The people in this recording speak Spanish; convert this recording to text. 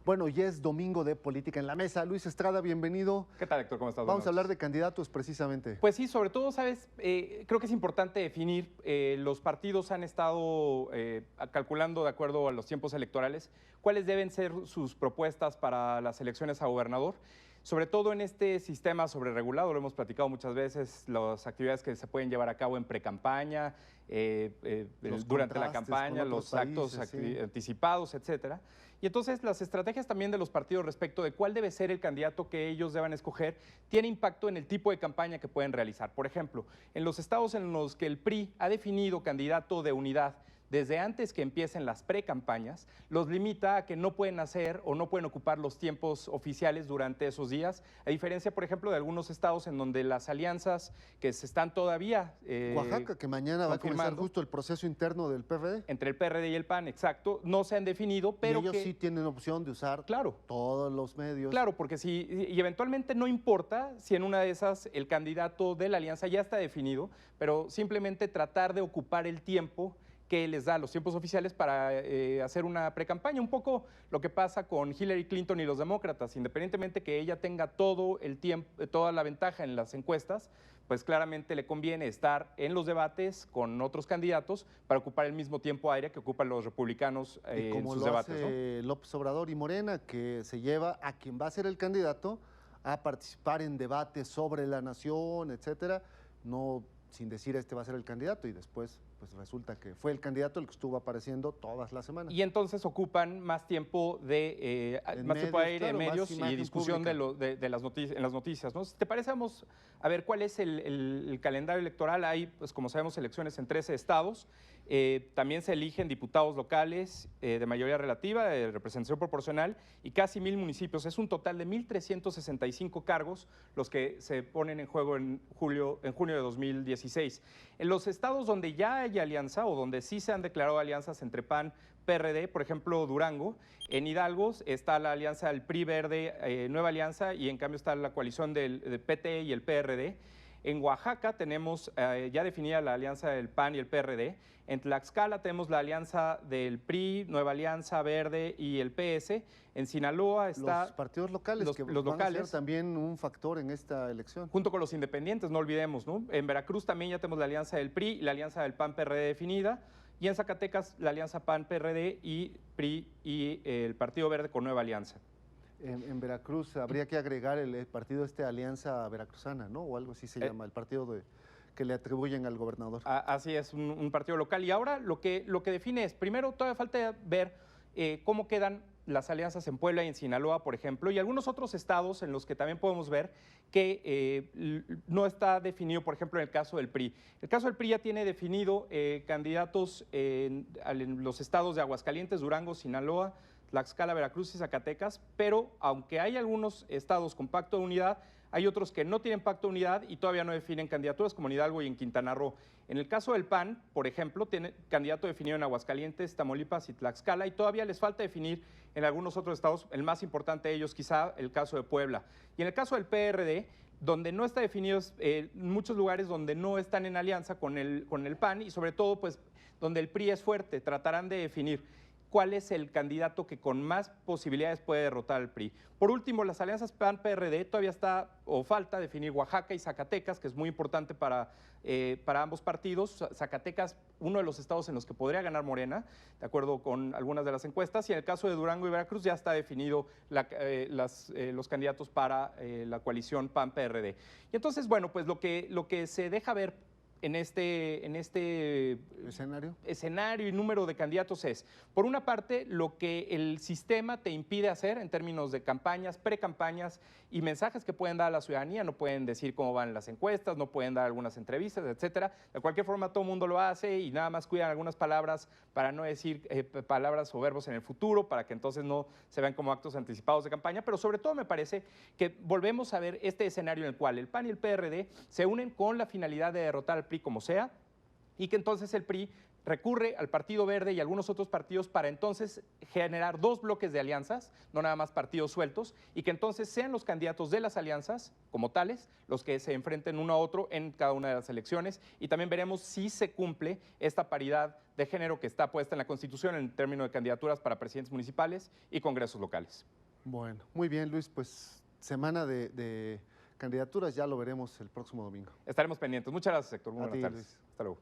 Bueno, ya es domingo de Política en la Mesa. Luis Estrada, bienvenido. ¿Qué tal, Héctor? ¿Cómo estás? Vamos a hablar de candidatos precisamente. Pues sí, sobre todo, ¿sabes? Creo que es importante definir, los partidos han estado calculando de acuerdo a los tiempos electorales cuáles deben ser sus propuestas para las elecciones a gobernador. Sobre todo en este sistema sobreregulado, lo hemos platicado muchas veces, las actividades que se pueden llevar a cabo en precampaña, durante la campaña, los actos anticipados, etcétera. Y entonces las estrategias también de los partidos respecto de cuál debe ser el candidato que ellos deban escoger tiene impacto en el tipo de campaña que pueden realizar. Por ejemplo, en los estados en los que el PRI ha definido candidato de unidad desde antes que empiecen las precampañas, los limita a que no pueden hacer o no pueden ocupar los tiempos oficiales durante esos días, a diferencia, por ejemplo, de algunos estados en donde las alianzas que se están todavía Oaxaca, que mañana va a comenzar justo el proceso interno del PRD. Entre el PRD y el PAN, exacto, no se han definido, pero y ellos sí tienen opción de usar todos los medios. Claro, porque y eventualmente no importa si en una de esas el candidato de la alianza ya está definido, pero simplemente tratar de ocupar el tiempo que les da los tiempos oficiales para hacer una precampaña. Un poco lo que pasa con Hillary Clinton y los demócratas, independientemente que ella tenga todo el tiempo, toda la ventaja en las encuestas, pues claramente le conviene estar en los debates con otros candidatos para ocupar el mismo tiempo aire que ocupan los republicanos en sus debates. Como lo hace López Obrador y Morena, que se lleva a quien va a ser el candidato a participar en debates sobre la nación, etcétera, no sin decir este va a ser el candidato y después pues resulta que fue el candidato el que estuvo apareciendo todas las semanas. Y entonces ocupan más tiempo de tiempo aire, medios y discusión de las noticias, en las noticias, ¿no? Si te parece, vamos a ver cuál es el calendario electoral. Hay, pues como sabemos, elecciones en 13 estados. También se eligen diputados locales de mayoría relativa, de representación proporcional, y casi 1,000 municipios. Es un total de 1,365 cargos los que se ponen en juego en junio de 2016. En los estados donde ya hay alianza o donde sí se han declarado alianzas entre PAN, PRD, por ejemplo, Durango, en Hidalgo está la alianza del PRI Verde, Nueva Alianza, y en cambio está la coalición del PT y el PRD. En Oaxaca tenemos ya definida la alianza del PAN y el PRD. En Tlaxcala tenemos la alianza del PRI, Nueva Alianza, Verde y el PS. En Sinaloa está... Los partidos locales, los van a ser también un factor en esta elección. Junto con los independientes, no olvidemos, ¿no? En Veracruz también ya tenemos la alianza del PRI y la alianza del PAN-PRD definida. Y en Zacatecas la alianza PAN-PRD y PRI y el Partido Verde con Nueva Alianza. En Veracruz habría que agregar el partido Alianza Veracruzana, ¿no? O algo así se llama, el partido que le atribuyen al gobernador. Así es, un partido local. Y ahora lo que define es, primero, todavía falta ver cómo quedan las alianzas en Puebla y en Sinaloa, por ejemplo, y algunos otros estados en los que también podemos ver que no está definido, por ejemplo, en el caso del PRI. El caso del PRI ya tiene definido candidatos en los estados de Aguascalientes, Durango, Sinaloa, Tlaxcala, Veracruz y Zacatecas, pero aunque hay algunos estados con pacto de unidad, hay otros que no tienen pacto de unidad y todavía no definen candidaturas, como en Hidalgo y en Quintana Roo. En el caso del PAN, por ejemplo, tiene candidato definido en Aguascalientes, Tamaulipas y Tlaxcala, y todavía les falta definir en algunos otros estados, el más importante de ellos quizá el caso de Puebla. Y en el caso del PRD, donde no está definido, muchos lugares donde no están en alianza con el PAN y sobre todo pues donde el PRI es fuerte, tratarán de definir cuál es el candidato que con más posibilidades puede derrotar al PRI. Por último, las alianzas PAN-PRD todavía falta definir Oaxaca y Zacatecas, que es muy importante para ambos partidos. Zacatecas, uno de los estados en los que podría ganar Morena, de acuerdo con algunas de las encuestas, y en el caso de Durango y Veracruz ya está definido los candidatos para la coalición PAN-PRD. Y entonces, bueno, pues lo que se deja ver en este escenario y número de candidatos es, por una parte, lo que el sistema te impide hacer en términos de campañas, precampañas y mensajes que pueden dar a la ciudadanía. No pueden decir cómo van las encuestas, no pueden dar algunas entrevistas, etcétera. De cualquier forma, todo el mundo lo hace y nada más cuidan algunas palabras para no decir palabras o verbos en el futuro, para que entonces no se vean como actos anticipados de campaña. Pero sobre todo me parece que volvemos a ver este escenario en el cual el PAN y el PRD se unen con la finalidad de derrotar al PRI como sea, y que entonces el PRI recurre al Partido Verde y algunos otros partidos para entonces generar 2 bloques de alianzas, no nada más partidos sueltos, y que entonces sean los candidatos de las alianzas, como tales, los que se enfrenten uno a otro en cada una de las elecciones. Y también veremos si se cumple esta paridad de género que está puesta en la Constitución en términos de candidaturas para presidentes municipales y congresos locales. Bueno, muy bien, Luis, pues semana de candidaturas, ya lo veremos el próximo domingo. Estaremos pendientes. Muchas gracias, Héctor. Muy A buenas ti, tardes. Luis. Hasta luego.